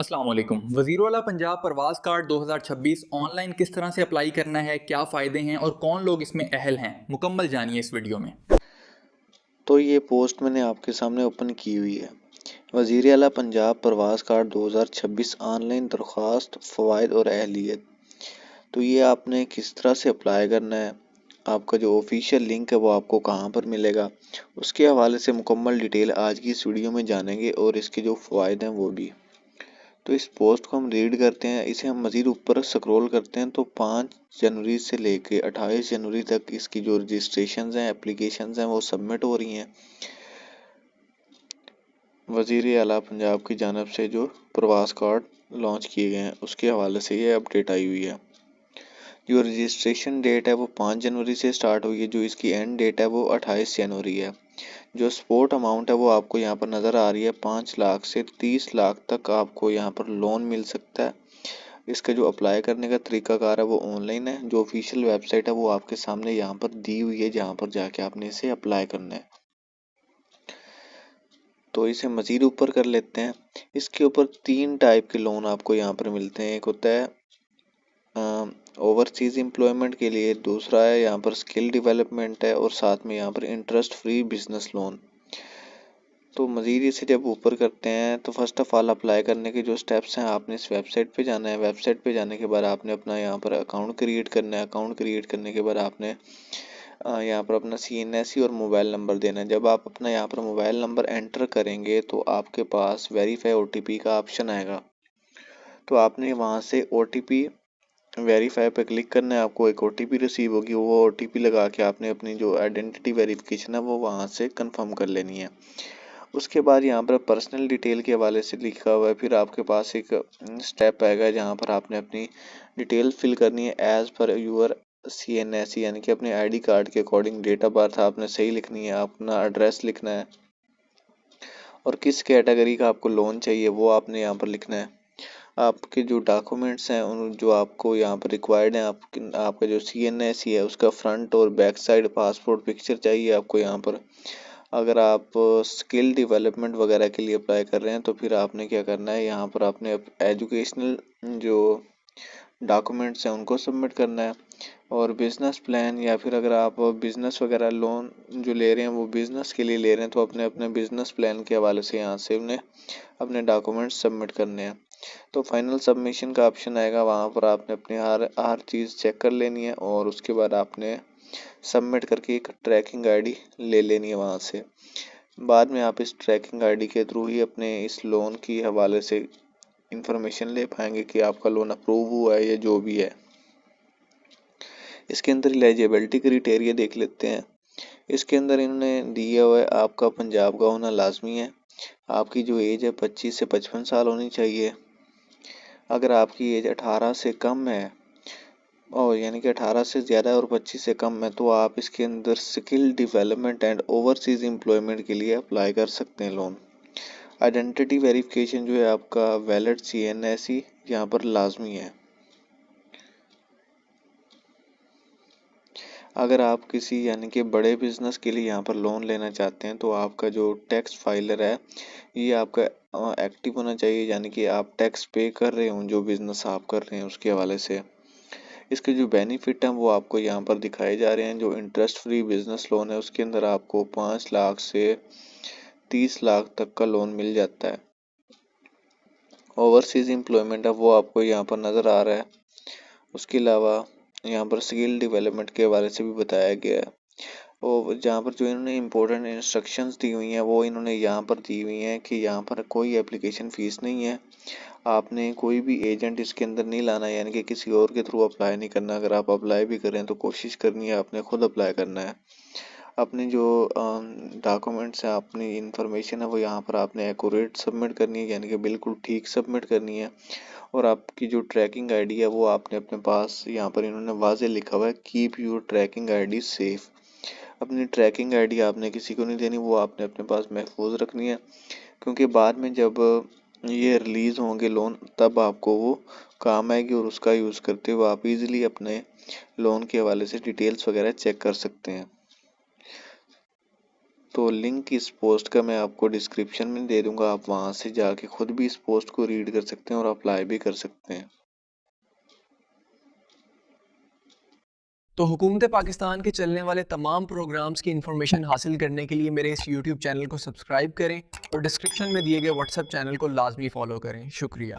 अस्सलाम वालेकुम। वज़ीर-ए-आला पंजाब प्रवास कार्ड 2026 ऑनलाइन किस तरह से अप्लाई करना है, क्या फ़ायदे हैं और कौन लोग इसमें अहल हैं, मुकम्मल जानिए इस वीडियो में। तो ये पोस्ट मैंने आपके सामने ओपन की हुई है। वज़ीर आला पंजाब प्रवास कार्ड 2026 ऑनलाइन दरख्वास्त फ़वाइद और अहलियत। तो ये आपने किस तरह से अप्लाई करना है, आपका जो ऑफिशियल लिंक है वो आपको कहाँ पर मिलेगा, उसके हवाले से मुकम्मल डिटेल आज की इस वीडियो में जानेंगे और इसके जो फ़वाइद हैं वो भी। तो इस पोस्ट को हम रीड करते हैं, इसे हम मज़ीद ऊपर स्क्रॉल करते हैं तो 5 जनवरी से लेके 28 जनवरी तक इसकी जो रजिस्ट्रेशन हैं, एप्लीकेशन हैं वो सबमिट हो रही हैं वज़ीर आला पंजाब की जानिब से। जो प्रवास कार्ड लॉन्च किए गए हैं उसके हवाले से ये अपडेट आई हुई है। जो रजिस्ट्रेशन डेट है वो 5 जनवरी से स्टार्ट हुई है, जो इसकी एंड डेट है वो 28 जनवरी है। जो सपोर्ट अमाउंट है वो आपको यहाँ पर नज़र आ रही है, 5 लाख से 30 लाख तक आपको यहाँ पर लोन मिल सकता है। इसका जो अप्लाई करने का तरीकाकार है वो ऑनलाइन है। जो ऑफिशियल वेबसाइट है वो आपके सामने यहाँ पर दी हुई है, जहाँ पर जाके आपने इसे अप्लाई करना है। तो इसे मज़ीद ऊपर कर लेते हैं। इसके ऊपर 3 टाइप के लोन आपको यहाँ पर मिलते हैं। एक होता है ओवरसीज़ एम्प्लॉयमेंट के लिए, दूसरा है यहाँ पर स्किल डेवलपमेंट है और साथ में यहाँ पर इंटरेस्ट फ्री बिजनेस लोन। तो मज़ीद इसे जब ऊपर करते हैं तो फर्स्ट ऑफ ऑल अप्लाई करने के जो स्टेप्स हैं, आपने इस वेबसाइट पे जाना है। वेबसाइट पे जाने के बाद आपने अपना यहाँ पर अकाउंट क्रिएट करना है। अकाउंट क्रिएट करने के बाद आपने यहाँ पर अपना CNSE और मोबाइल नंबर देना है। जब आप अपना यहाँ पर मोबाइल नंबर एंटर करेंगे तो आपके पास वेरीफाई OTP का ऑप्शन आएगा। तो आपने वहाँ से OTP वेरीफाई पे क्लिक करना है। आपको एक OTP रिसीव होगी, वो OTP लगा के आपने अपनी जो आइडेंटिटी वेरिफिकेशन है वो वहाँ से कंफर्म कर लेनी है। उसके बाद यहाँ पर पर्सनल डिटेल के हवाले से लिखा हुआ है। फिर आपके पास एक स्टेप आएगा जहाँ पर आपने अपनी डिटेल फिल करनी है एज पर यूर CNSE, यानी कि अपने ID कार्ड के अकॉर्डिंग डेट ऑफ बर्थ आपने सही लिखनी है, अपना एड्रेस लिखना है और किस कैटेगरी का आपको लोन चाहिए वो आपने यहाँ पर लिखना है। आपके जो डॉक्यूमेंट्स हैं उन जो आपको यहाँ पर रिक्वायर्ड हैं, आपका जो CNSE है उसका फ्रंट और बैक साइड पासपोर्ट पिक्चर चाहिए आपको यहाँ पर। अगर आप स्किल डेवलपमेंट वगैरह के लिए अप्लाई कर रहे हैं तो फिर आपने क्या करना है, यहाँ पर आपने एजुकेशनल जो डॉक्यूमेंट्स हैं उनको सबमिट करना है। और बिजनेस प्लान, या फिर अगर आप बिजनेस वगैरह लोन जो ले रहे हैं वो बिजनेस के लिए ले रहे हैं तो अपने अपने बिजनेस प्लान के हवाले से यहाँ से उन्हें अपने डॉक्यूमेंट्स सबमिट करने हैं। तो फाइनल सबमिशन का ऑप्शन आएगा, वहाँ पर आपने अपनी हर चीज़ चेक कर लेनी है और उसके बाद आपने सबमिट करके एक ट्रैकिंग आईडी ले लेनी है वहाँ से। बाद में आप इस ट्रैकिंग आईडी के थ्रू ही अपने इस लोन की हवाले से इंफॉर्मेशन ले पाएंगे कि आपका लोन अप्रूव हुआ है या जो भी है। इसके अंदर एलिजिबिलिटी क्राइटेरिया देख लेते हैं। इसके अंदर इन्होंने दिया हुआ है आपका पंजाब का होना लाजमी है। आपकी जो एज है 25 से 55 साल होनी चाहिए। अगर आपकी एज 18 से कम है और यानी कि 18 से ज़्यादा और 25 से कम है तो आप इसके अंदर skill development and overseas employment के लिए अप्लाई कर सकते हैं लोन। आइडेंटिटी वेरिफिकेशन जो है आपका वैलिड CNSE यहाँ पर लाजमी है। अगर आप किसी यानी कि बड़े बिजनेस के लिए यहाँ पर लोन लेना चाहते हैं तो आपका जो टैक्स फाइलर है ये आपका एक्टिव होना चाहिए, यानी कि आप टैक्स पे कर रहे हो जो बिजनेस आप कर रहे हैं उसके हवाले से। इसके जो बेनिफिट हैं वो आपको यहाँ पर दिखाए जा रहे हैं। जो इंटरेस्ट फ्री बिजनेस लोन है उसके अंदर आपको 5 लाख से 30 लाख तक का लोन मिल जाता है। ओवरसीज एम्प्लॉयमेंट है वो आपको यहाँ पर नज़र आ रहा है। उसके अलावा यहाँ पर स्किल डेवलपमेंट के बारे से भी बताया गया है। और जहाँ पर जो इन्होंने इम्पोर्टेंट इंस्ट्रक्शंस दी हुई हैं वो इन्होंने यहाँ पर दी हुई हैं कि यहाँ पर कोई एप्लीकेशन फ़ीस नहीं है। आपने कोई भी एजेंट इसके अंदर नहीं लाना, यानी कि किसी और के थ्रू अप्लाई नहीं करना। अगर आप अप्लाई भी करें तो कोशिश करनी है आपने खुद अप्लाई करना है। अपनी जो डॉक्यूमेंट्स हैं, अपनी इंफॉर्मेशन है वो यहाँ पर आपने एक्यूरेट सबमिट करनी है, यानी कि बिल्कुल ठीक सबमिट करनी है। और आपकी जो ट्रैकिंग आईडी है वो आपने अपने पास, यहाँ पर इन्होंने वाज़े लिखा हुआ है keep your tracking ID safe. अपनी ट्रैकिंग आईडी आपने किसी को नहीं देनी, वो आपने अपने पास महफूज रखनी है, क्योंकि बाद में जब ये रिलीज़ होंगे लोन तब आपको वो काम आएगी और उसका यूज़ करते हुए आप इजीली अपने लोन के हवाले से डिटेल्स वगैरह चेक कर सकते हैं। तो लिंक इस पोस्ट का मैं आपको डिस्क्रिप्शन में दे दूंगा, आप वहां से जाके खुद भी इस पोस्ट को रीड कर सकते हैं और अप्लाई भी कर सकते हैं। तो हुकूमत पाकिस्तान के चलने वाले तमाम प्रोग्राम्स की इन्फॉर्मेशन हासिल करने के लिए मेरे इस यूट्यूब चैनल को सब्सक्राइब करें और डिस्क्रिप्शन में दिए गए व्हाट्सएप चैनल को लाजमी फॉलो करें। शुक्रिया।